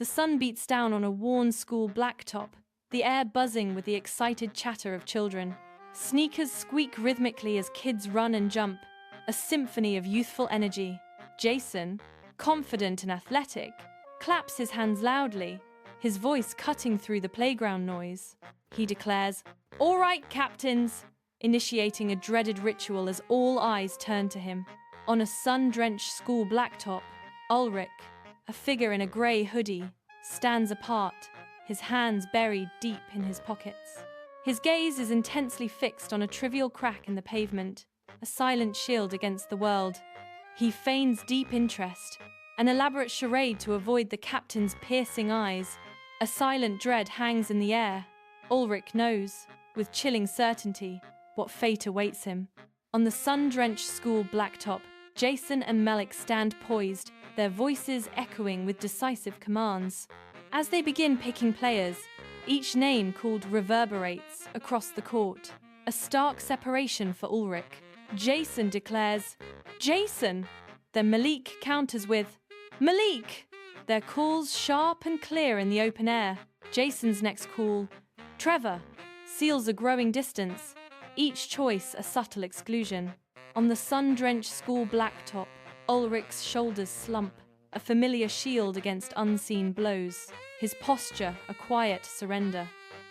The sun beats down on a worn school blacktop, the air buzzing with the excited chatter of children. Sneakers squeak rhythmically as kids run and jump, a symphony of youthful energy. Jason, confident and athletic, claps his hands loudly, his voice cutting through the playground noise. He declares, "All right, captains," initiating a dreaded ritual as all eyes turn to him. On a sun-drenched school blacktop, Ulrich, a figure in a grey hoodie, stands apart, his hands buried deep in his pockets. His gaze is intensely fixed on a trivial crack in the pavement, a silent shield against the world. He feigns deep interest, an elaborate charade to avoid the captain's piercing eyes. A silent dread hangs in the air. Ulrich knows, with chilling certainty, what fate awaits him. On the sun-drenched school blacktop, Jason and Melik stand poised, their voices echoing with decisive commands. As they begin picking players, each name called reverberates across the court, a stark separation for Ulrich. Jason declares, "Jason!" Then Malik counters with, "Malik!" Their calls sharp and clear in the open air. Jason's next call, "Trevor," seals a growing distance, each choice a subtle exclusion. On the sun-drenched school blacktop, Ulrich's shoulders slump, a familiar shield against unseen blows. His posture, a quiet surrender.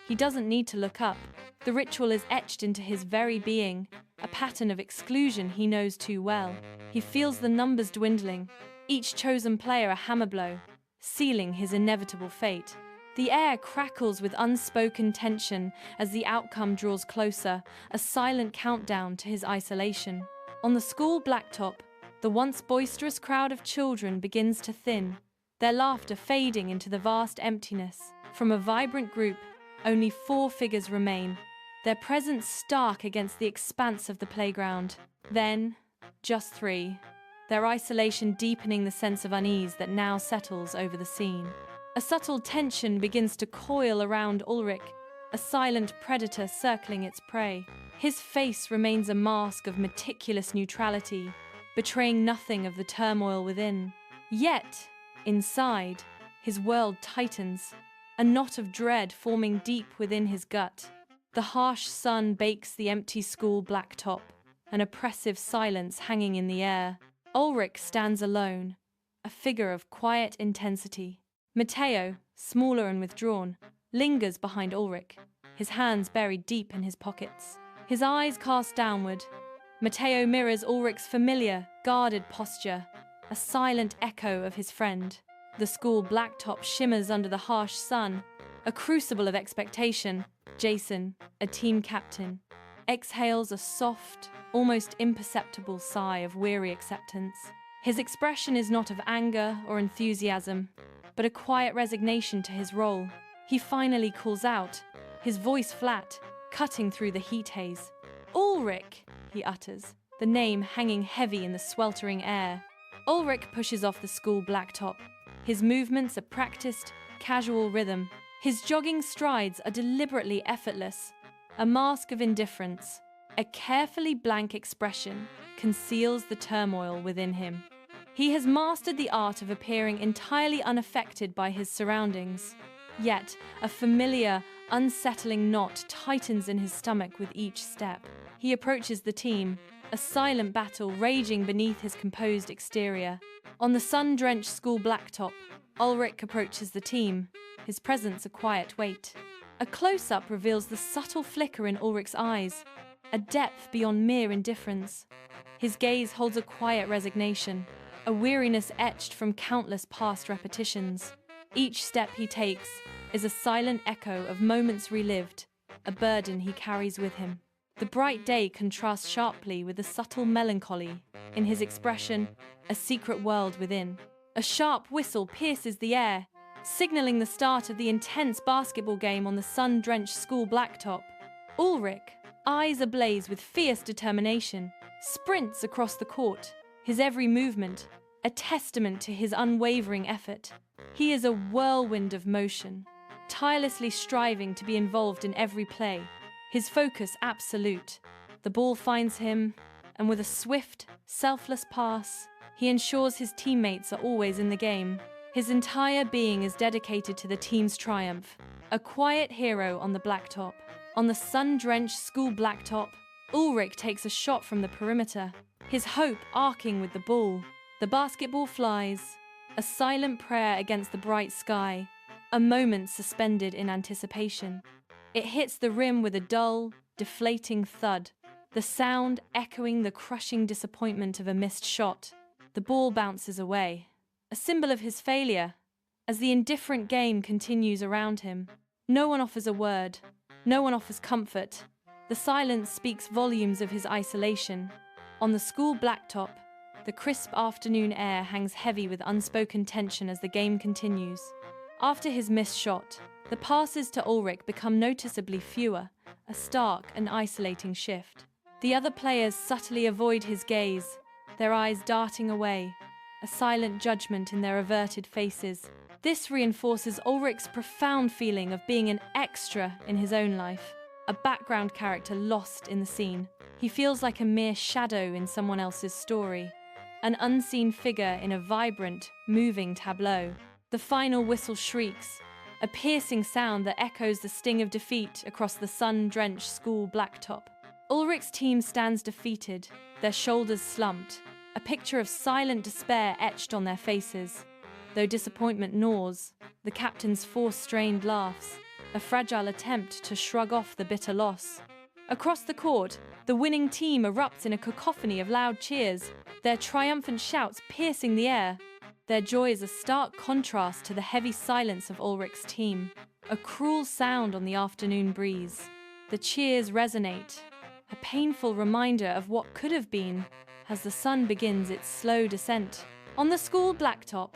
He doesn't need to look up. The ritual is etched into his very being, a pattern of exclusion he knows too well. He feels the numbers dwindling, each chosen player a hammer blow, sealing his inevitable fate. The air crackles with unspoken tension as the outcome draws closer, a silent countdown to his isolation. On the school blacktop, the once boisterous crowd of children begins to thin, their laughter fading into the vast emptiness. From a vibrant group, only 4 figures remain, their presence stark against the expanse of the playground. Then, just 3, their isolation deepening the sense of unease that now settles over the scene. A subtle tension begins to coil around Ulrich, a silent predator circling its prey. His face remains a mask of meticulous neutrality, betraying nothing of the turmoil within. Yet, inside, his world tightens, a knot of dread forming deep within his gut. The harsh sun bakes the empty school blacktop, an oppressive silence hanging in the air. Ulrich stands alone, a figure of quiet intensity. Matteo, smaller and withdrawn, lingers behind Ulrich, his hands buried deep in his pockets. His eyes cast downward. Matteo mirrors Ulrich's familiar, guarded posture, a silent echo of his friend. The school blacktop shimmers under the harsh sun, a crucible of expectation. Jason, a team captain, exhales a soft, almost imperceptible sigh of weary acceptance. His expression is not of anger or enthusiasm, but a quiet resignation to his role. He finally calls out, his voice flat, cutting through the heat haze. "Ulrich," he utters, the name hanging heavy in the sweltering air. Ulrich pushes off the school blacktop. His movements a practiced, casual rhythm. His jogging strides are deliberately effortless. A mask of indifference, a carefully blank expression, conceals the turmoil within him. He has mastered the art of appearing entirely unaffected by his surroundings. Yet, a familiar, unsettling knot tightens in his stomach with each step. He approaches the team, a silent battle raging beneath his composed exterior. On the sun-drenched school blacktop, Ulrich approaches the team, his presence a quiet weight. A close-up reveals the subtle flicker in Ulrich's eyes, a depth beyond mere indifference. His gaze holds a quiet resignation, a weariness etched from countless past repetitions. Each step he takes is a silent echo of moments relived, a burden he carries with him. The bright day contrasts sharply with the subtle melancholy in his expression, a secret world within. A sharp whistle pierces the air, signaling the start of the intense basketball game on the sun-drenched school blacktop. Ulrich, eyes ablaze with fierce determination, sprints across the court, his every movement a testament to his unwavering effort. He is a whirlwind of motion, tirelessly striving to be involved in every play, his focus absolute. The ball finds him, and with a swift, selfless pass, he ensures his teammates are always in the game. His entire being is dedicated to the team's triumph. A quiet hero on the blacktop. On the sun-drenched school blacktop, Ulrich takes a shot from the perimeter, his hope arcing with the ball. The basketball flies, a silent prayer against the bright sky, a moment suspended in anticipation. It hits the rim with a dull, deflating thud, the sound echoing the crushing disappointment of a missed shot. The ball bounces away, a symbol of his failure, as the indifferent game continues around him. No one offers a word, no one offers comfort. The silence speaks volumes of his isolation. On the school blacktop, the crisp afternoon air hangs heavy with unspoken tension as the game continues. After his missed shot, the passes to Ulrich become noticeably fewer, a stark and isolating shift. The other players subtly avoid his gaze, their eyes darting away, a silent judgment in their averted faces. This reinforces Ulrich's profound feeling of being an extra in his own life, a background character lost in the scene. He feels like a mere shadow in someone else's story, an unseen figure in a vibrant, moving tableau. The final whistle shrieks, a piercing sound that echoes the sting of defeat across the sun-drenched school blacktop. Ulrich's team stands defeated, their shoulders slumped, a picture of silent despair etched on their faces. Though disappointment gnaws, the captain's force-strained laughs, a fragile attempt to shrug off the bitter loss. Across the court, the winning team erupts in a cacophony of loud cheers, their triumphant shouts piercing the air. Their joy is a stark contrast to the heavy silence of Ulrich's team, a cruel sound on the afternoon breeze. The cheers resonate, a painful reminder of what could have been, as the sun begins its slow descent. On the school blacktop,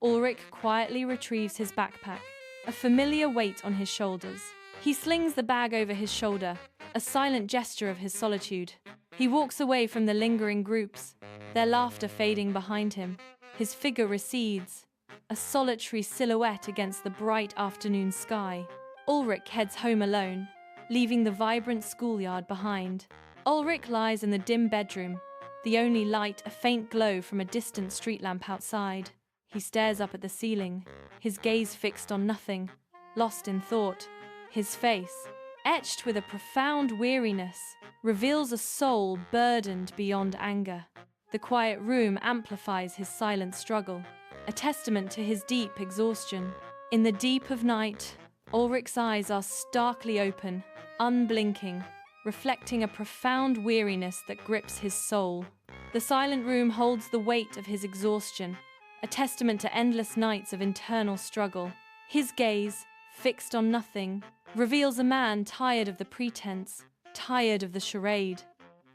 Ulrich quietly retrieves his backpack, a familiar weight on his shoulders. He slings the bag over his shoulder, a silent gesture of his solitude. He walks away from the lingering groups, their laughter fading behind him. His figure recedes, a solitary silhouette against the bright afternoon sky. Ulrich heads home alone, leaving the vibrant schoolyard behind. Ulrich lies in the dim bedroom, the only light a faint glow from a distant street lamp outside. He stares up at the ceiling, his gaze fixed on nothing, lost in thought. His face, etched with a profound weariness, reveals a soul burdened beyond anger. The quiet room amplifies his silent struggle, a testament to his deep exhaustion. In the deep of night, Ulrich's eyes are starkly open, unblinking, reflecting a profound weariness that grips his soul. The silent room holds the weight of his exhaustion, a testament to endless nights of internal struggle. His gaze, fixed on nothing, reveals a man tired of the pretense, tired of the charade.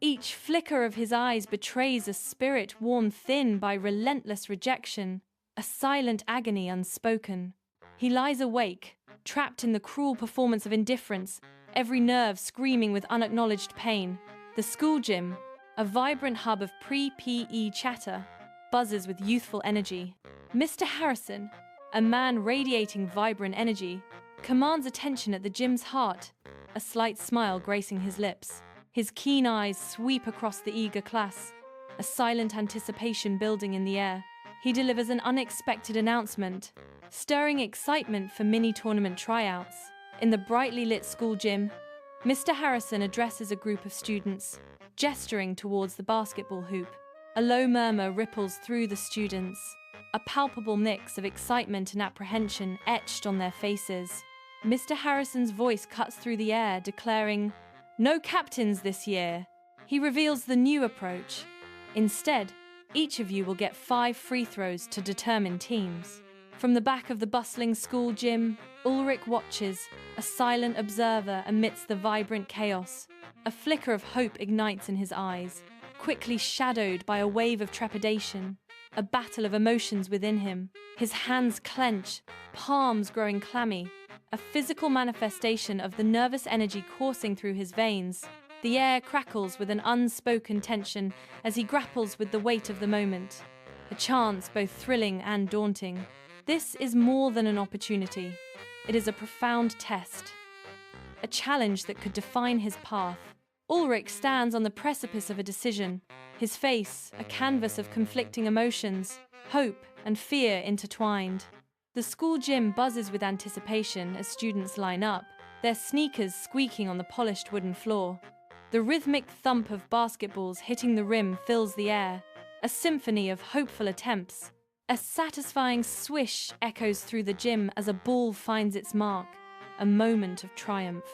Each flicker of his eyes betrays a spirit worn thin by relentless rejection, a silent agony unspoken. He lies awake, trapped in the cruel performance of indifference, every nerve screaming with unacknowledged pain. The school gym, a vibrant hub of pre-PE chatter, buzzes with youthful energy. Mr. Harrison, a man radiating vibrant energy, commands attention at the gym's heart, a slight smile gracing his lips. His keen eyes sweep across the eager class, a silent anticipation building in the air. He delivers an unexpected announcement, stirring excitement for mini-tournament tryouts. In the brightly lit school gym, Mr. Harrison addresses a group of students, gesturing towards the basketball hoop. A low murmur ripples through the students, a palpable mix of excitement and apprehension etched on their faces. Mr. Harrison's voice cuts through the air, declaring, "No captains this year." He reveals the new approach. Instead, each of you will get 5 free throws to determine teams. From the back of the bustling school gym, Ulrich watches, a silent observer amidst the vibrant chaos. A flicker of hope ignites in his eyes, quickly shadowed by a wave of trepidation, a battle of emotions within him. His hands clench, palms growing clammy, a physical manifestation of the nervous energy coursing through his veins. The air crackles with an unspoken tension as he grapples with the weight of the moment, a chance both thrilling and daunting. This is more than an opportunity. It is a profound test, a challenge that could define his path. Ulrich stands on the precipice of a decision, his face a canvas of conflicting emotions. hope and fear intertwined. The school gym buzzes with anticipation as students line up, their sneakers squeaking on the polished wooden floor. The rhythmic thump of basketballs hitting the rim fills the air, a symphony of hopeful attempts. A satisfying swish echoes through the gym as a ball finds its mark, a moment of triumph.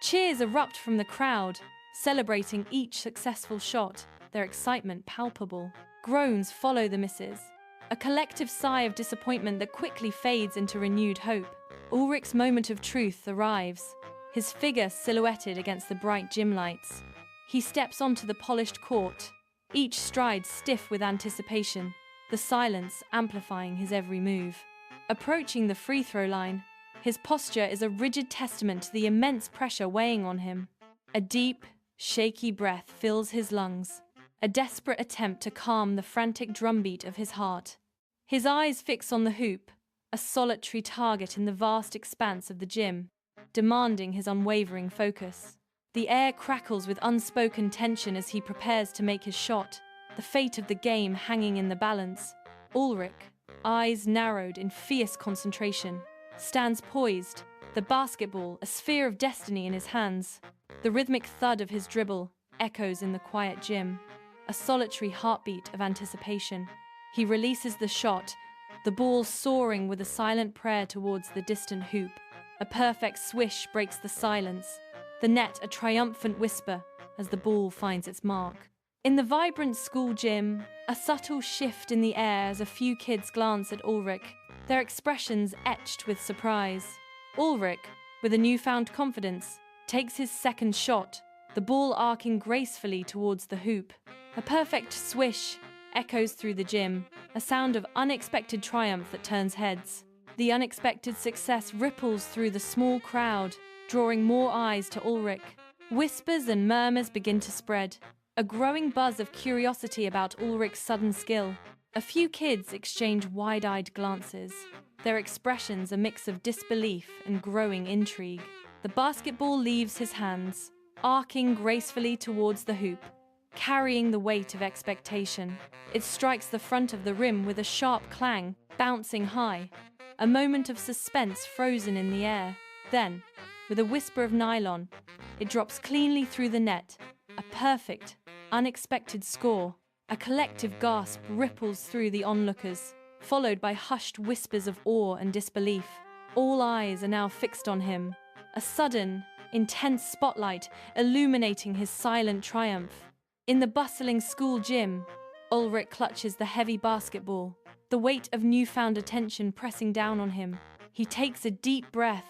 Cheers erupt from the crowd, celebrating each successful shot, their excitement palpable. Groans follow the misses, a collective sigh of disappointment that quickly fades into renewed hope. Ulrich's moment of truth arrives, his figure silhouetted against the bright gym lights. He steps onto the polished court, each stride stiff with anticipation, the silence amplifying his every move. Approaching the free throw line, his posture is a rigid testament to the immense pressure weighing on him. A deep, shaky breath fills his lungs, a desperate attempt to calm the frantic drumbeat of his heart. His eyes fix on the hoop, a solitary target in the vast expanse of the gym, demanding his unwavering focus. The air crackles with unspoken tension as he prepares to make his shot, the fate of the game hanging in the balance. Ulrich, eyes narrowed in fierce concentration, stands poised, the basketball a sphere of destiny in his hands. The rhythmic thud of his dribble echoes in the quiet gym, a solitary heartbeat of anticipation. He releases the shot, the ball soaring with a silent prayer towards the distant hoop. A perfect swish breaks the silence, the net a triumphant whisper as the ball finds its mark. In the vibrant school gym, a subtle shift in the air as a few kids glance at Ulrich, their expressions etched with surprise. Ulrich, with a newfound confidence, takes his second shot, the ball arcing gracefully towards the hoop. A perfect swish echoes through the gym, a sound of unexpected triumph that turns heads. The unexpected success ripples through the small crowd, drawing more eyes to Ulrich. Whispers and murmurs begin to spread, a growing buzz of curiosity about Ulrich's sudden skill. A few kids exchange wide-eyed glances, their expressions a mix of disbelief and growing intrigue. The basketball leaves his hands, arcing gracefully towards the hoop, carrying the weight of expectation. It strikes the front of the rim with a sharp clang, bouncing high, a moment of suspense frozen in the air. Then, with a whisper of nylon, it drops cleanly through the net, a perfect, unexpected score. A collective gasp ripples through the onlookers, followed by hushed whispers of awe and disbelief. All eyes are now fixed on him, a sudden, intense spotlight illuminating his silent triumph. In the bustling school gym, Ulrich clutches the heavy basketball, the weight of newfound attention pressing down on him. He takes a deep breath,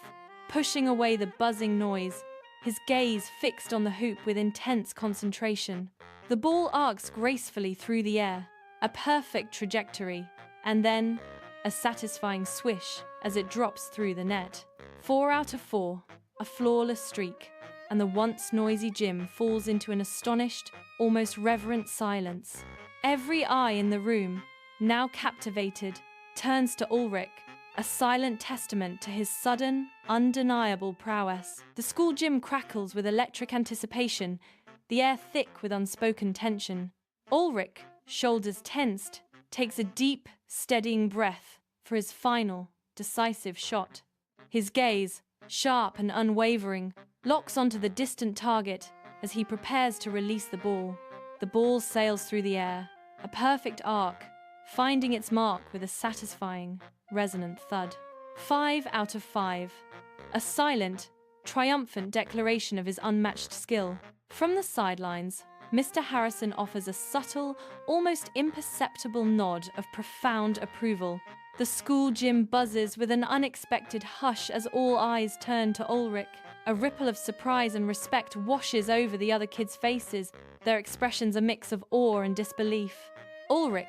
pushing away the buzzing noise, his gaze fixed on the hoop with intense concentration. The ball arcs gracefully through the air, a perfect trajectory, and then a satisfying swish as it drops through the net. 4 out of 4, a flawless streak, and the once noisy gym falls into an astonished, almost reverent silence. Every eye in the room, now captivated, turns to Ulrich, a silent testament to his sudden, undeniable prowess. The school gym crackles with electric anticipation, the air thick with unspoken tension. Ulrich, shoulders tensed, takes a deep, steadying breath for his final, decisive shot. His gaze, sharp and unwavering, locks onto the distant target as he prepares to release the ball. The ball sails through the air, a perfect arc, finding its mark with a satisfying, resonant thud. 5 out of 5. A silent, triumphant declaration of his unmatched skill. From the sidelines, Mr. Harrison offers a subtle, almost imperceptible nod of profound approval. The school gym buzzes with an unexpected hush as all eyes turn to Ulrich. A ripple of surprise and respect washes over the other kids' faces, their expressions a mix of awe and disbelief. Ulrich,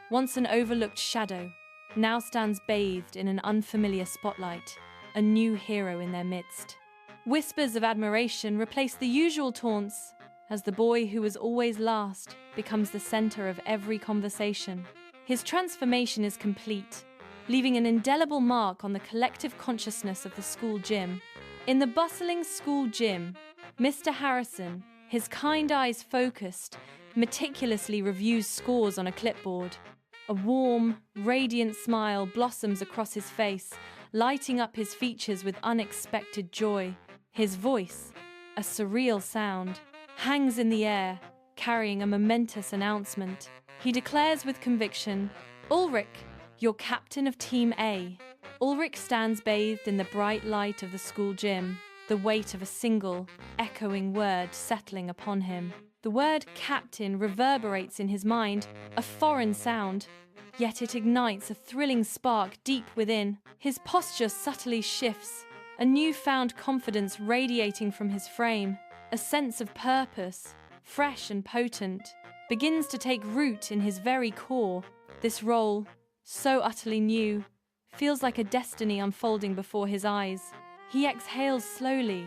once an overlooked shadow, now stands bathed in an unfamiliar spotlight, a new hero in their midst. Whispers of admiration replace the usual taunts as the boy who was always last becomes the center of every conversation. His transformation is complete, leaving an indelible mark on the collective consciousness of the school gym. In the bustling school gym, Mr. Harrison, his kind eyes focused, meticulously reviews scores on a clipboard. A warm, radiant smile blossoms across his face, lighting up his features with unexpected joy. His voice, a surreal sound, hangs in the air, carrying a momentous announcement. He declares with conviction, "Ulrich, you're captain of Team A." Ulrich stands bathed in the bright light of the school gym, the weight of a single, echoing word settling upon him. The word captain reverberates in his mind, a foreign sound, yet it ignites a thrilling spark deep within. His posture subtly shifts, a newfound confidence radiating from his frame. A sense of purpose, fresh and potent, begins to take root in his very core. This role, so utterly new, feels like a destiny unfolding before his eyes. He exhales slowly,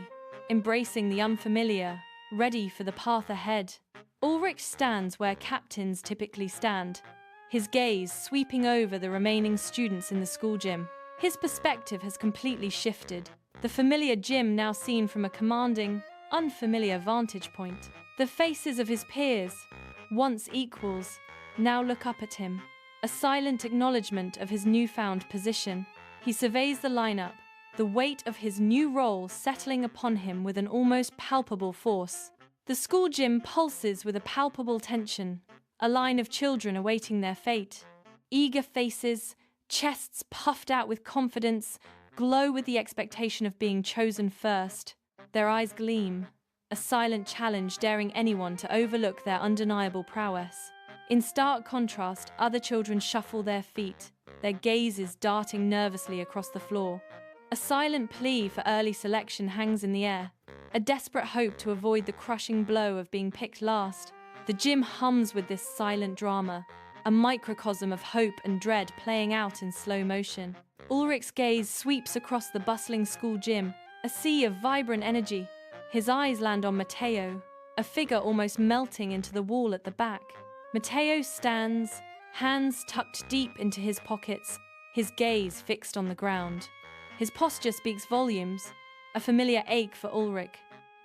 embracing the unfamiliar, ready for the path ahead. Ulrich stands where captains typically stand, his gaze sweeping over the remaining students in the school gym. His perspective has completely shifted, the familiar gym now seen from a commanding, unfamiliar vantage point. The faces of his peers, once equals, now look up at him, a silent acknowledgement of his newfound position. He surveys the lineup, the weight of his new role settling upon him with an almost palpable force. The school gym pulses with a palpable tension, a line of children awaiting their fate. Eager faces, chests puffed out with confidence, glow with the expectation of being chosen first. Their eyes gleam, a silent challenge daring anyone to overlook their undeniable prowess. In stark contrast, other children shuffle their feet, their gazes darting nervously across the floor. A silent plea for early selection hangs in the air, a desperate hope to avoid the crushing blow of being picked last. The gym hums with this silent drama, a microcosm of hope and dread playing out in slow motion. Ulrich's gaze sweeps across the bustling school gym, a sea of vibrant energy. His eyes land on Matteo, a figure almost melting into the wall at the back. Matteo stands, hands tucked deep into his pockets, his gaze fixed on the ground. His posture speaks volumes, a familiar ache for Ulrich.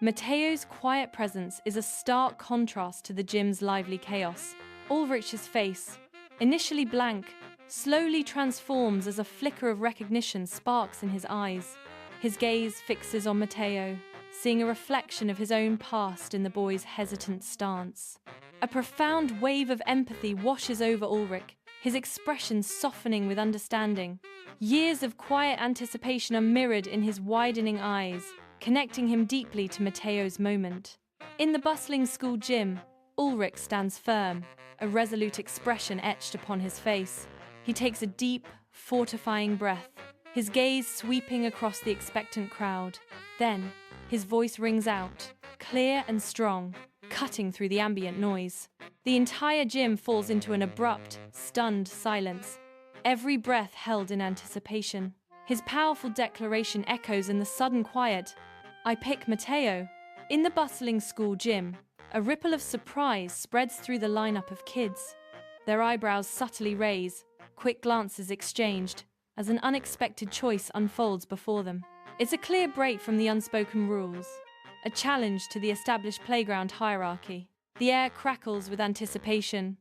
Matteo's quiet presence is a stark contrast to the gym's lively chaos. Ulrich's face, initially blank, slowly transforms as a flicker of recognition sparks in his eyes. His gaze fixes on Matteo, seeing a reflection of his own past in the boy's hesitant stance. A profound wave of empathy washes over Ulrich, his expression softening with understanding. Years of quiet anticipation are mirrored in his widening eyes, connecting him deeply to Matteo's moment. In the bustling school gym, Ulrich stands firm, a resolute expression etched upon his face. He takes a deep, fortifying breath, his gaze sweeping across the expectant crowd. Then, his voice rings out, clear and strong, cutting through the ambient noise. The entire gym falls into an abrupt, stunned silence, every breath held in anticipation. His powerful declaration echoes in the sudden quiet. "I pick Matteo." In the bustling school gym, a ripple of surprise spreads through the lineup of kids. Their eyebrows subtly raise, quick glances exchanged, as an unexpected choice unfolds before them. It's a clear break from the unspoken rules, a challenge to the established playground hierarchy. The air crackles with anticipation,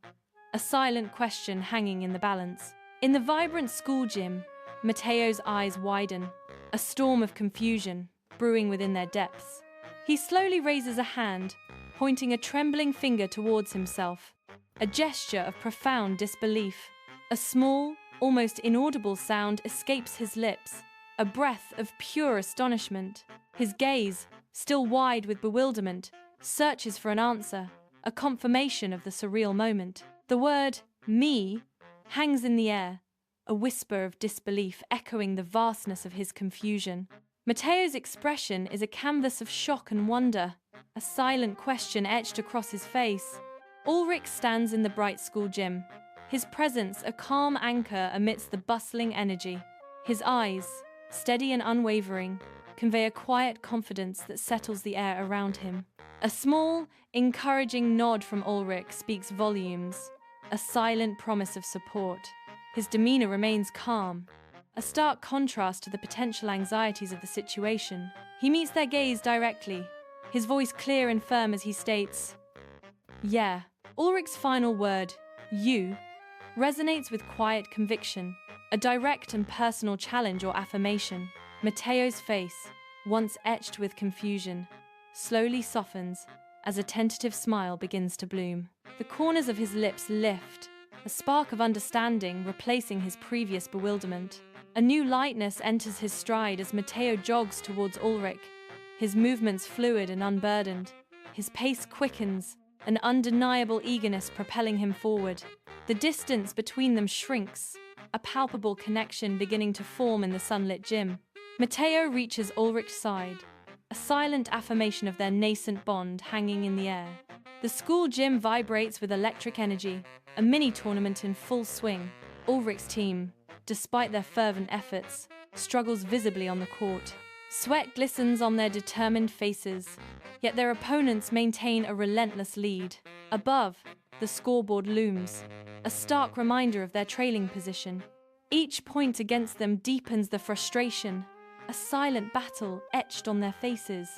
a silent question hanging in the balance. In the vibrant school gym, Matteo's eyes widen, a storm of confusion brewing within their depths. He slowly raises a hand, pointing a trembling finger towards himself, a gesture of profound disbelief. A small, almost inaudible sound escapes his lips, a breath of pure astonishment. His gaze, still wide with bewilderment, searches for an answer, a confirmation of the surreal moment. The word, "me," hangs in the air, a whisper of disbelief echoing the vastness of his confusion. Matteo's expression is a canvas of shock and wonder, a silent question etched across his face. Ulrich stands in the bright school gym, his presence a calm anchor amidst the bustling energy. His eyes, steady and unwavering, convey a quiet confidence that settles the air around him. A small, encouraging nod from Ulrich speaks volumes, a silent promise of support. His demeanor remains calm, a stark contrast to the potential anxieties of the situation. He meets their gaze directly, his voice clear and firm as he states, "Yeah." Ulrich's final word, "you," resonates with quiet conviction, a direct and personal challenge or affirmation. Matteo's face, once etched with confusion, slowly softens as a tentative smile begins to bloom. The corners of his lips lift, a spark of understanding replacing his previous bewilderment. A new lightness enters his stride as Matteo jogs towards Ulrich, his movements fluid and unburdened. His pace quickens, an undeniable eagerness propelling him forward. The distance between them shrinks, a palpable connection beginning to form in the sunlit gym. Matteo reaches Ulrich's side, a silent affirmation of their nascent bond hanging in the air. The school gym vibrates with electric energy, a mini-tournament in full swing. Ulrich's team, despite their fervent efforts, struggles visibly on the court. Sweat glistens on their determined faces, yet their opponents maintain a relentless lead. Above, the scoreboard looms, a stark reminder of their trailing position. Each point against them deepens the frustration, a silent battle etched on their faces.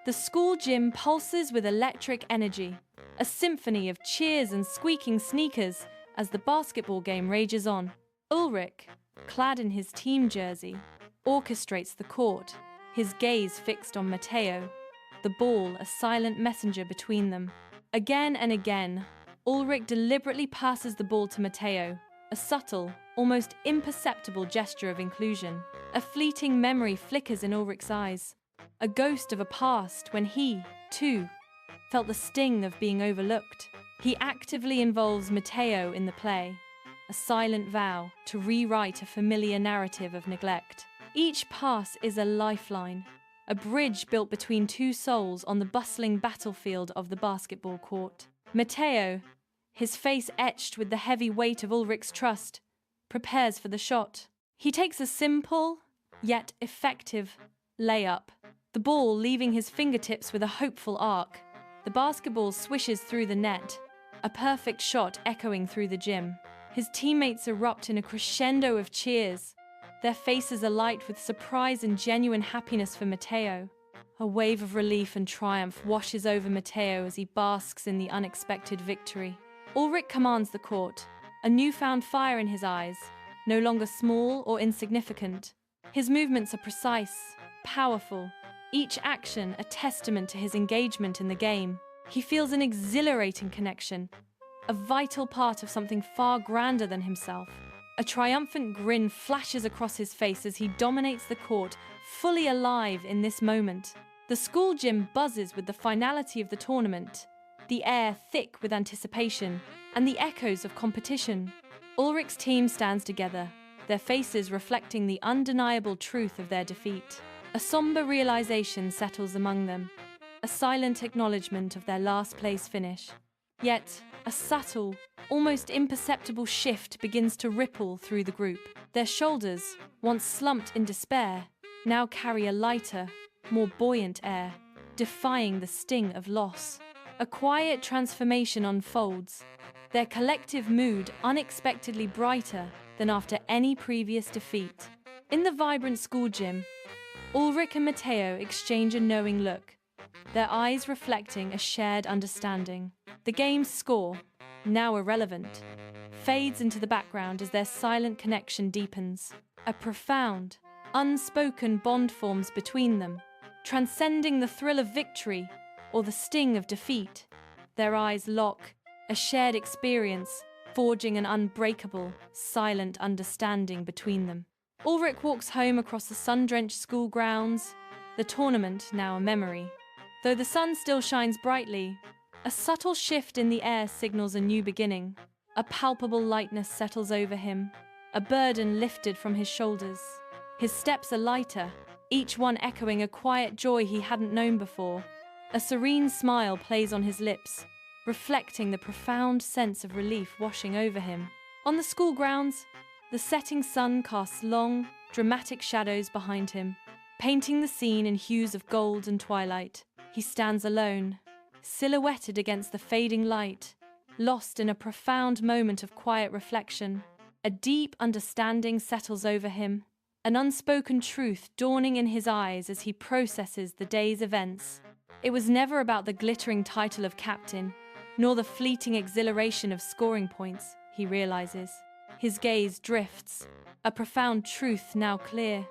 The school gym pulses with electric energy, a symphony of cheers and squeaking sneakers as the basketball game rages on. Ulrich, clad in his team jersey, orchestrates the court, his gaze fixed on Matteo, the ball a silent messenger between them. Again and again, Ulrich deliberately passes the ball to Matteo, a subtle, almost imperceptible gesture of inclusion. A fleeting memory flickers in Ulrich's eyes, a ghost of a past when he, too, felt the sting of being overlooked. He actively involves Matteo in the play, a silent vow to rewrite a familiar narrative of neglect. Each pass is a lifeline, a bridge built between two souls on the bustling battlefield of the basketball court. Matteo, his face etched with the heavy weight of Ulrich's trust, prepares for the shot. He takes a simple, yet effective, layup, the ball leaving his fingertips with a hopeful arc. The basketball swishes through the net, a perfect shot echoing through the gym. His teammates erupt in a crescendo of cheers, their faces alight with surprise and genuine happiness for Matteo. A wave of relief and triumph washes over Matteo as he basks in the unexpected victory. Ulrich commands the court, a newfound fire in his eyes, no longer small or insignificant. His movements are precise, powerful, each action a testament to his engagement in the game. He feels an exhilarating connection, a vital part of something far grander than himself. A triumphant grin flashes across his face as he dominates the court, fully alive in this moment. The school gym buzzes with the finality of the tournament, the air thick with anticipation and the echoes of competition. Ulrich's team stands together, their faces reflecting the undeniable truth of their defeat. A somber realization settles among them, a silent acknowledgement of their last place finish. Yet, a subtle, almost imperceptible shift begins to ripple through the group. Their shoulders, once slumped in despair, now carry a lighter, more buoyant air, defying the sting of loss. A quiet transformation unfolds, their collective mood unexpectedly brighter than after any previous defeat. In the vibrant school gym, Ulrich and Matteo exchange a knowing look, their eyes reflecting a shared understanding. The game's score, now irrelevant, fades into the background as their silent connection deepens. A profound, unspoken bond forms between them, transcending the thrill of victory or the sting of defeat. Their eyes lock, a shared experience, forging an unbreakable, silent understanding between them. Ulrich walks home across the sun-drenched school grounds, the tournament now a memory. Though the sun still shines brightly, a subtle shift in the air signals a new beginning. A palpable lightness settles over him, a burden lifted from his shoulders. His steps are lighter, each one echoing a quiet joy he hadn't known before. A serene smile plays on his lips, reflecting the profound sense of relief washing over him. On the school grounds, the setting sun casts long, dramatic shadows behind him, painting the scene in hues of gold and twilight. He stands alone, silhouetted against the fading light, lost in a profound moment of quiet reflection. A deep understanding settles over him, an unspoken truth dawning in his eyes as he processes the day's events. It was never about the glittering title of captain, nor the fleeting exhilaration of scoring points, he realizes. His gaze drifts, a profound truth now clear.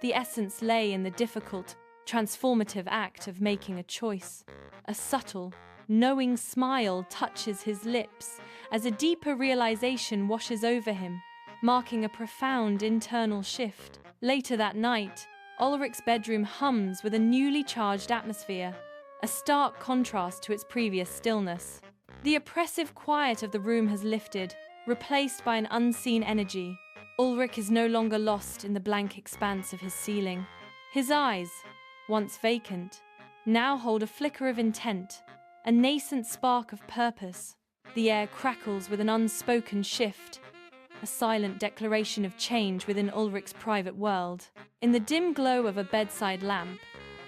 The essence lay in the difficult, transformative act of making a choice. A subtle, knowing smile touches his lips as a deeper realization washes over him, marking a profound internal shift. Later that night, Ulrich's bedroom hums with a newly charged atmosphere, a stark contrast to its previous stillness. The oppressive quiet of the room has lifted, replaced by an unseen energy. Ulrich is no longer lost in the blank expanse of his ceiling. His eyes, once vacant, now hold a flicker of intent, a nascent spark of purpose. The air crackles with an unspoken shift, a silent declaration of change within Ulrich's private world. In the dim glow of a bedside lamp,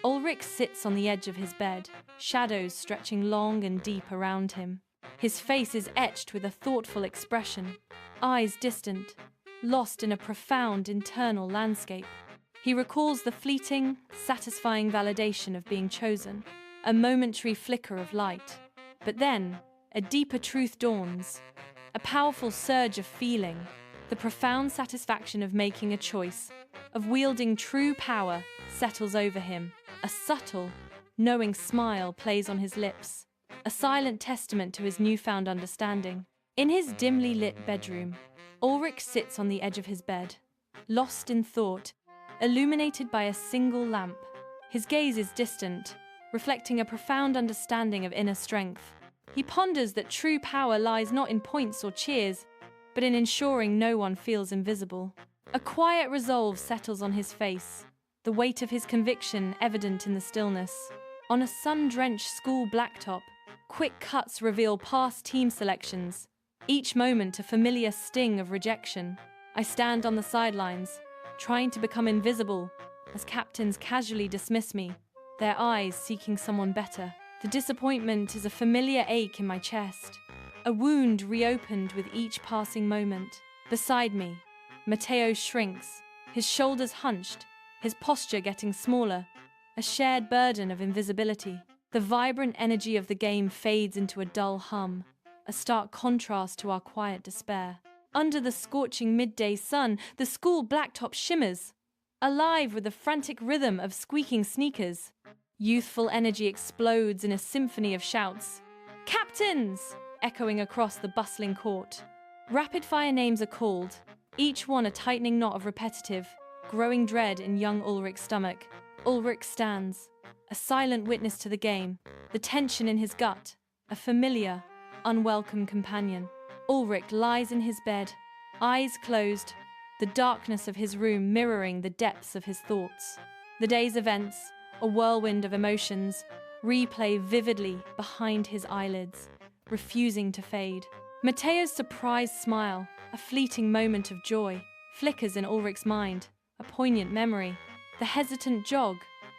Ulrich sits on the edge of his bed, shadows stretching long and deep around him. His face is etched with a thoughtful expression, eyes distant, lost in a profound internal landscape. He recalls the fleeting, satisfying validation of being chosen, a momentary flicker of light. But then, a deeper truth dawns, a powerful surge of feeling, the profound satisfaction of making a choice, of wielding true power, settles over him. A subtle, knowing smile plays on his lips, a silent testament to his newfound understanding. In his dimly lit bedroom, Ulrich sits on the edge of his bed, lost in thought, illuminated by a single lamp. His gaze is distant, reflecting a profound understanding of inner strength. He ponders that true power lies not in points or cheers, but in ensuring no one feels invisible. A quiet resolve settles on his face, the weight of his conviction evident in the stillness. On a sun-drenched school blacktop, quick cuts reveal past team selections, each moment a familiar sting of rejection. I stand on the sidelines, trying to become invisible, as captains casually dismiss me, their eyes seeking someone better. The disappointment is a familiar ache in my chest, a wound reopened with each passing moment. Beside me, Matteo shrinks, his shoulders hunched, his posture getting smaller, a shared burden of invisibility. The vibrant energy of the game fades into a dull hum, a stark contrast to our quiet despair. Under the scorching midday sun, the school blacktop shimmers, alive with the frantic rhythm of squeaking sneakers. Youthful energy explodes in a symphony of shouts. "Captains!" echoing across the bustling court. Rapid-fire names are called, each one a tightening knot of repetitive, growing dread in young Ulrich's stomach. Ulrich stands, a silent witness to the game, the tension in his gut, a familiar, unwelcome companion. Ulrich lies in his bed, eyes closed, the darkness of his room mirroring the depths of his thoughts. The day's events, a whirlwind of emotions, replay vividly behind his eyelids, refusing to fade. Matteo's surprised smile, a fleeting moment of joy, flickers in Ulrich's mind, a poignant memory. The hesitant jog,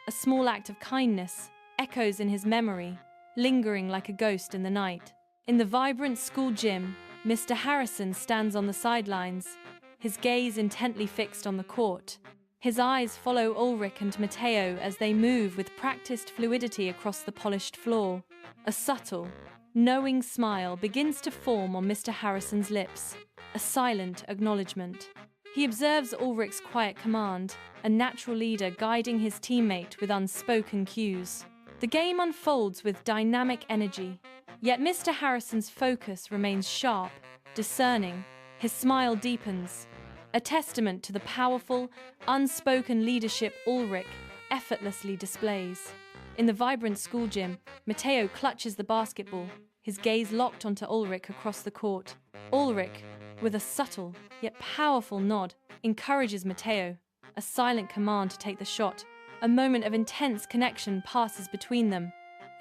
a small act of kindness, echoes in his memory, lingering like a ghost in the night. In the vibrant school gym, Mr. Harrison stands on the sidelines, his gaze intently fixed on the court. His eyes follow Ulrich and Matteo as they move with practiced fluidity across the polished floor. A subtle, knowing smile begins to form on Mr. Harrison's lips, a silent acknowledgement. He observes Ulrich's quiet command, a natural leader guiding his teammate with unspoken cues. The game unfolds with dynamic energy, yet Mr. Harrison's focus remains sharp, discerning. His smile deepens, a testament to the powerful, unspoken leadership Ulrich effortlessly displays. In the vibrant school gym, Matteo clutches the basketball, his gaze locked onto Ulrich across the court. Ulrich, with a subtle yet powerful nod, encourages Matteo, a silent command to take the shot. A moment of intense connection passes between them,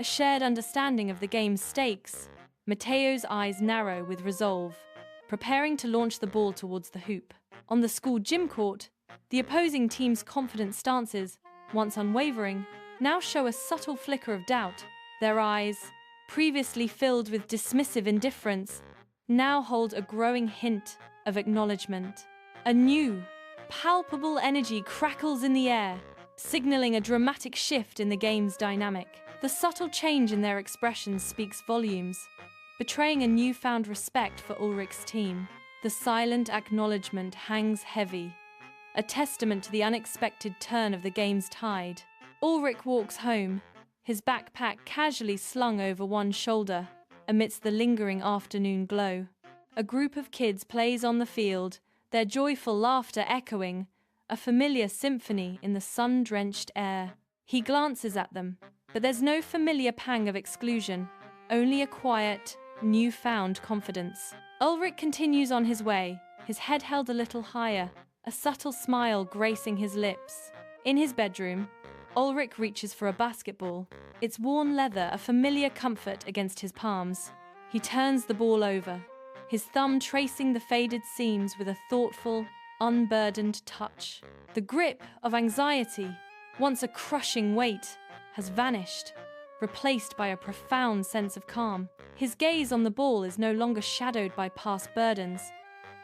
a shared understanding of the game's stakes. Matteo's eyes narrow with resolve, preparing to launch the ball towards the hoop. On the school gym court, the opposing team's confident stances, once unwavering, now show a subtle flicker of doubt. Their eyes, previously filled with dismissive indifference, now hold a growing hint of acknowledgement. A new, palpable energy crackles in the air, signaling a dramatic shift in the game's dynamic. The subtle change in their expressions speaks volumes, betraying a newfound respect for Ulrich's team. The silent acknowledgement hangs heavy, a testament to the unexpected turn of the game's tide. Ulrich walks home, his backpack casually slung over one shoulder, amidst the lingering afternoon glow. A group of kids plays on the field, their joyful laughter echoing, a familiar symphony in the sun-drenched air. He glances at them, but there's no familiar pang of exclusion, only a quiet, newfound confidence. Ulrich continues on his way, his head held a little higher, a subtle smile gracing his lips. In his bedroom, Ulrich reaches for a basketball, its worn leather a familiar comfort against his palms. He turns the ball over, his thumb tracing the faded seams with a thoughtful, unburdened touch. The grip of anxiety, once a crushing weight, has vanished, replaced by a profound sense of calm. His gaze on the ball is no longer shadowed by past burdens,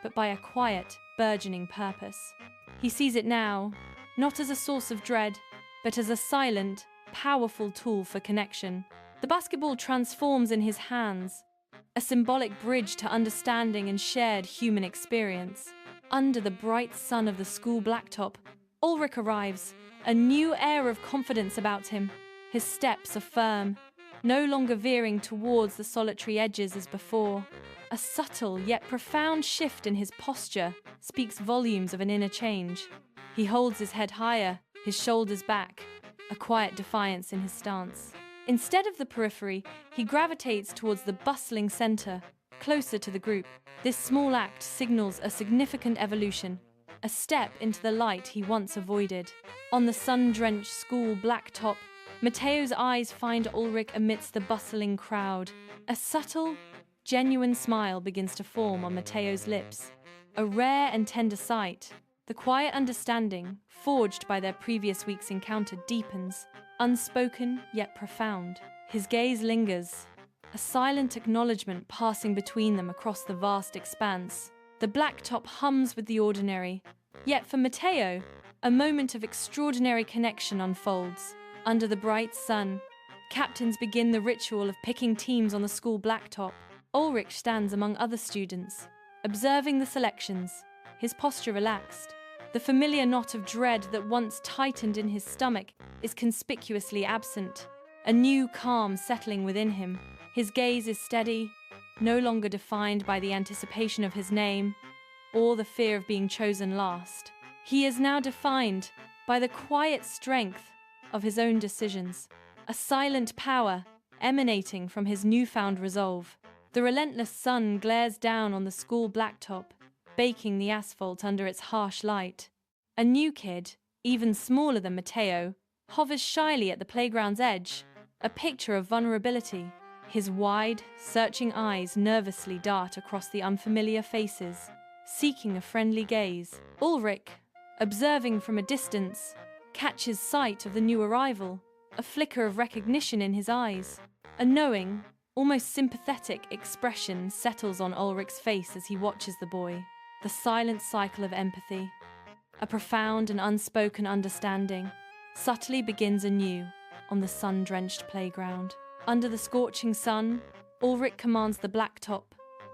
but by a quiet, burgeoning purpose. He sees it now, not as a source of dread, but as a silent, powerful tool for connection. The basketball transforms in his hands, a symbolic bridge to understanding and shared human experience. Under the bright sun of the school blacktop, Ulrich arrives, a new air of confidence about him. His steps are firm, no longer veering towards the solitary edges as before. A subtle yet profound shift in his posture speaks volumes of an inner change. He holds his head higher, his shoulders back, a quiet defiance in his stance. Instead of the periphery, he gravitates towards the bustling center, closer to the group. This small act signals a significant evolution, a step into the light he once avoided. On the sun-drenched school blacktop, Matteo's eyes find Ulrich amidst the bustling crowd. A subtle, genuine smile begins to form on Matteo's lips, a rare and tender sight. The quiet understanding, forged by their previous week's encounter, deepens, unspoken yet profound. His gaze lingers, a silent acknowledgement passing between them across the vast expanse. The blacktop hums with the ordinary, yet for Matteo, a moment of extraordinary connection unfolds. Under the bright sun, captains begin the ritual of picking teams on the school blacktop. Ulrich stands among other students, observing the selections, his posture relaxed. The familiar knot of dread that once tightened in his stomach is conspicuously absent, a new calm settling within him. His gaze is steady, no longer defined by the anticipation of his name or the fear of being chosen last. He is now defined by the quiet strength of his own decisions, a silent power emanating from his newfound resolve. The relentless sun glares down on the school blacktop, baking the asphalt under its harsh light. A new kid, even smaller than Matteo, hovers shyly at the playground's edge, a picture of vulnerability. His wide, searching eyes nervously dart across the unfamiliar faces, seeking a friendly gaze. Ulrich, observing from a distance, catches sight of the new arrival, a flicker of recognition in his eyes. A knowing, almost sympathetic expression settles on Ulrich's face as he watches the boy. The silent cycle of empathy, a profound and unspoken understanding, subtly begins anew on the sun-drenched playground. Under the scorching sun, Ulrich commands the blacktop,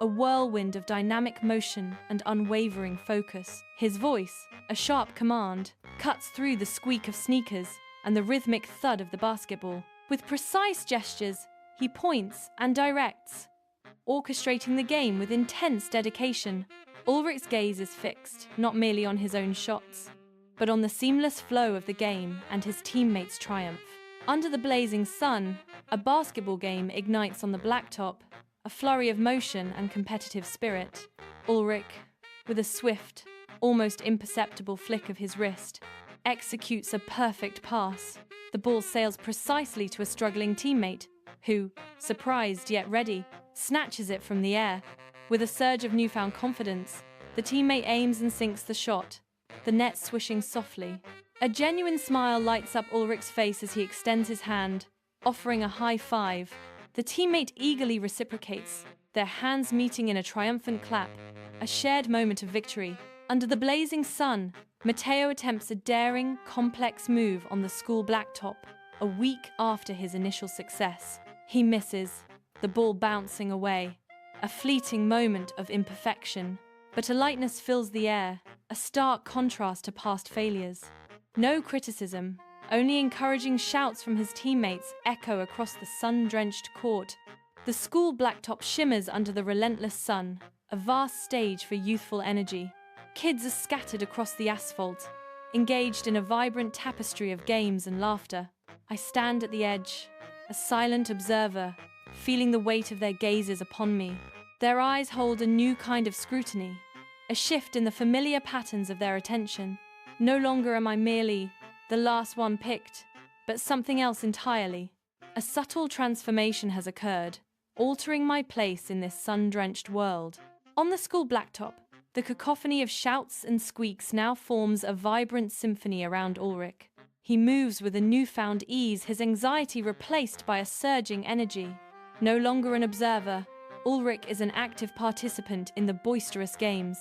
a whirlwind of dynamic motion and unwavering focus. His voice, a sharp command, cuts through the squeak of sneakers and the rhythmic thud of the basketball. With precise gestures, he points and directs, orchestrating the game with intense dedication. Ulrich's gaze is fixed, not merely on his own shots, but on the seamless flow of the game and his teammates' triumph. Under the blazing sun, a basketball game ignites on the blacktop, a flurry of motion and competitive spirit. Ulrich, with a swift, almost imperceptible flick of his wrist, executes a perfect pass. The ball sails precisely to a struggling teammate, who, surprised yet ready, snatches it from the air. With a surge of newfound confidence, the teammate aims and sinks the shot, the net swishing softly. A genuine smile lights up Ulrich's face as he extends his hand, offering a high five. The teammate eagerly reciprocates, their hands meeting in a triumphant clap, a shared moment of victory. Under the blazing sun, Matteo attempts a daring, complex move on the school blacktop, a week after his initial success. He misses, the ball bouncing away. A fleeting moment of imperfection, But a lightness fills the air, a stark contrast to past failures. No criticism, only encouraging shouts from his teammates echo across the sun-drenched court. The school blacktop shimmers under the relentless sun, a vast stage for youthful energy. Kids are scattered across the asphalt, engaged in a vibrant tapestry of games and laughter. I stand at the edge, a silent observer, feeling the weight of their gazes upon me. Their eyes hold a new kind of scrutiny, a shift in the familiar patterns of their attention. No longer am I merely the last one picked, but something else entirely. A subtle transformation has occurred, altering my place in this sun-drenched world. On the school blacktop, the cacophony of shouts and squeaks now forms a vibrant symphony around Ulrich. He moves with a newfound ease, his anxiety replaced by a surging energy. No longer an observer, Ulrich is an active participant in the boisterous games.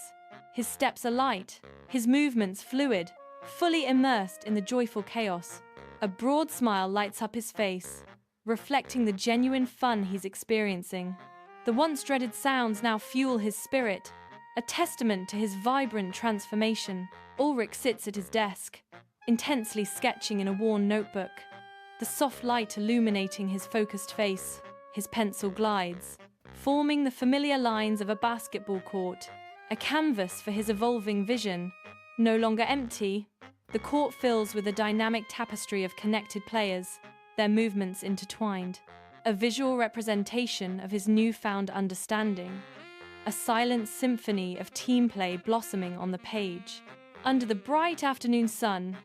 His steps are light, his movements fluid, fully immersed in the joyful chaos. A broad smile lights up his face, reflecting the genuine fun he's experiencing. The once dreaded sounds now fuel his spirit, a testament to his vibrant transformation. Ulrich sits at his desk, intensely sketching in a worn notebook, the soft light illuminating his focused face. His pencil glides, forming the familiar lines of a basketball court, a canvas for his evolving vision. No longer empty, the court fills with a dynamic tapestry of connected players, their movements intertwined, a visual representation of his newfound understanding, a silent symphony of team play blossoming on the page. Under the bright afternoon sun,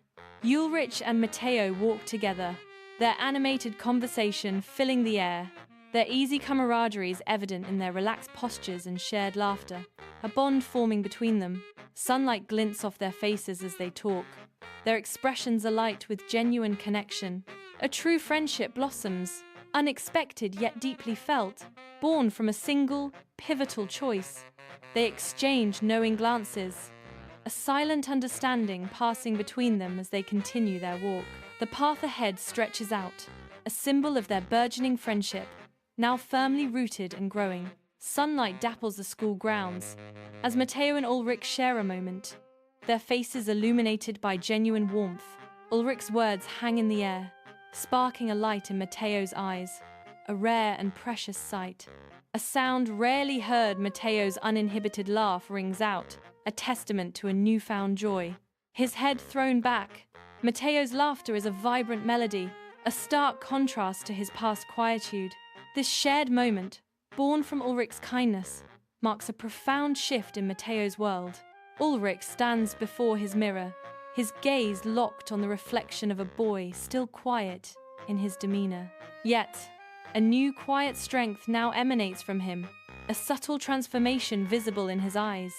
Ulrich and Matteo walk together, their animated conversation filling the air. Their easy camaraderie is evident in their relaxed postures and shared laughter, a bond forming between them. Sunlight glints off their faces as they talk, their expressions alight with genuine connection. A true friendship blossoms, unexpected yet deeply felt, born from a single, pivotal choice. They exchange knowing glances, a silent understanding passing between them as they continue their walk. The path ahead stretches out, a symbol of their burgeoning friendship, now firmly rooted and growing. Sunlight dapples the school grounds, as Matteo and Ulrich share a moment, their faces illuminated by genuine warmth. Ulrich's words hang in the air, sparking a light in Matteo's eyes, a rare and precious sight. A sound rarely heard, Matteo's uninhibited laugh rings out, a testament to a newfound joy. His head thrown back, Matteo's laughter is a vibrant melody, a stark contrast to his past quietude. This shared moment, born from Ulrich's kindness, marks a profound shift in Matteo's world. Ulrich stands before his mirror, his gaze locked on the reflection of a boy still quiet in his demeanor. Yet, a new quiet strength now emanates from him, a subtle transformation visible in his eyes.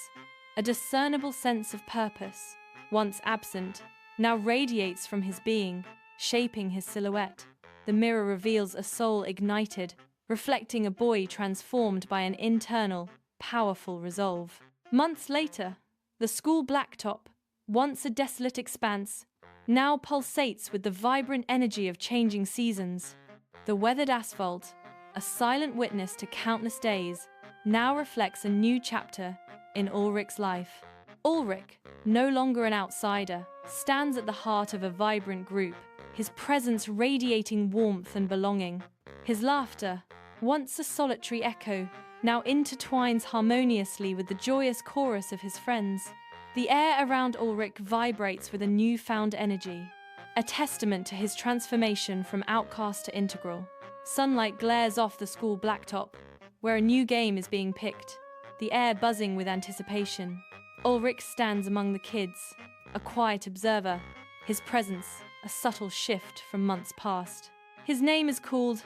A discernible sense of purpose, once absent, now radiates from his being, shaping his silhouette. The mirror reveals a soul ignited, reflecting a boy transformed by an internal, powerful resolve. Months later, the school blacktop, once a desolate expanse, now pulsates with the vibrant energy of changing seasons. The weathered asphalt, a silent witness to countless days, now reflects a new chapter in Ulrich's life. Ulrich, no longer an outsider, stands at the heart of a vibrant group, his presence radiating warmth and belonging. His laughter, once a solitary echo, now intertwines harmoniously with the joyous chorus of his friends. The air around Ulrich vibrates with a newfound energy, a testament to his transformation from outcast to integral. Sunlight glares off the school blacktop, where a new game is being picked, the air buzzing with anticipation. Ulrich stands among the kids, a quiet observer, his presence a subtle shift from months past. His name is called,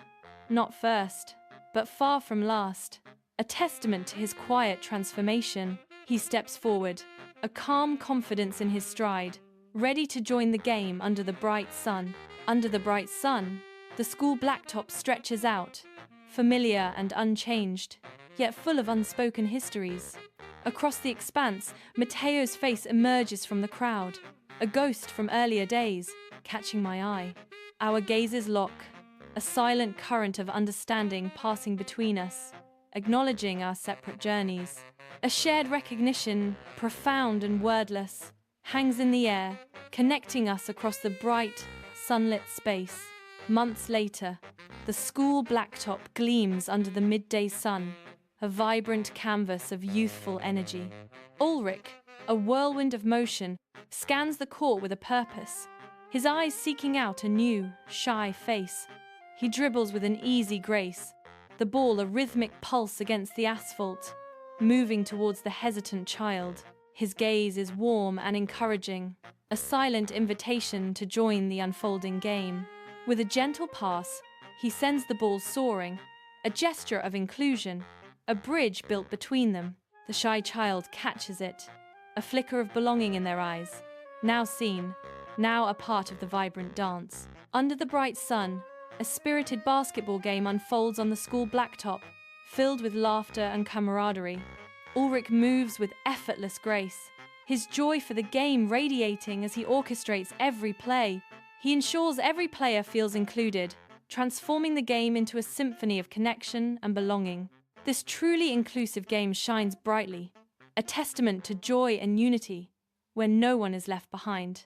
not first, but far from last, a testament to his quiet transformation. He steps forward, a calm confidence in his stride, ready to join the game under the bright sun. Under the bright sun, the school blacktop stretches out, familiar and unchanged, yet full of unspoken histories. Across the expanse, Matteo's face emerges from the crowd, a ghost from earlier days, catching my eye. Our gazes lock, a silent current of understanding passing between us, acknowledging our separate journeys. A shared recognition, profound and wordless, hangs in the air, connecting us across the bright, sunlit space. Months later, the school blacktop gleams under the midday sun, a vibrant canvas of youthful energy. Ulrich, a whirlwind of motion, scans the court with a purpose, his eyes seeking out a new, shy face. He dribbles with an easy grace, the ball a rhythmic pulse against the asphalt, moving towards the hesitant child. His gaze is warm and encouraging, a silent invitation to join the unfolding game. With a gentle pass, he sends the ball soaring, a gesture of inclusion, a bridge built between them. The shy child catches it, a flicker of belonging in their eyes. Now seen, now a part of the vibrant dance. Under the bright sun, a spirited basketball game unfolds on the school blacktop, filled with laughter and camaraderie. Ulrich moves with effortless grace, his joy for the game radiating as he orchestrates every play. He ensures every player feels included, transforming the game into a symphony of connection and belonging. This truly inclusive game shines brightly, a testament to joy and unity, where no one is left behind.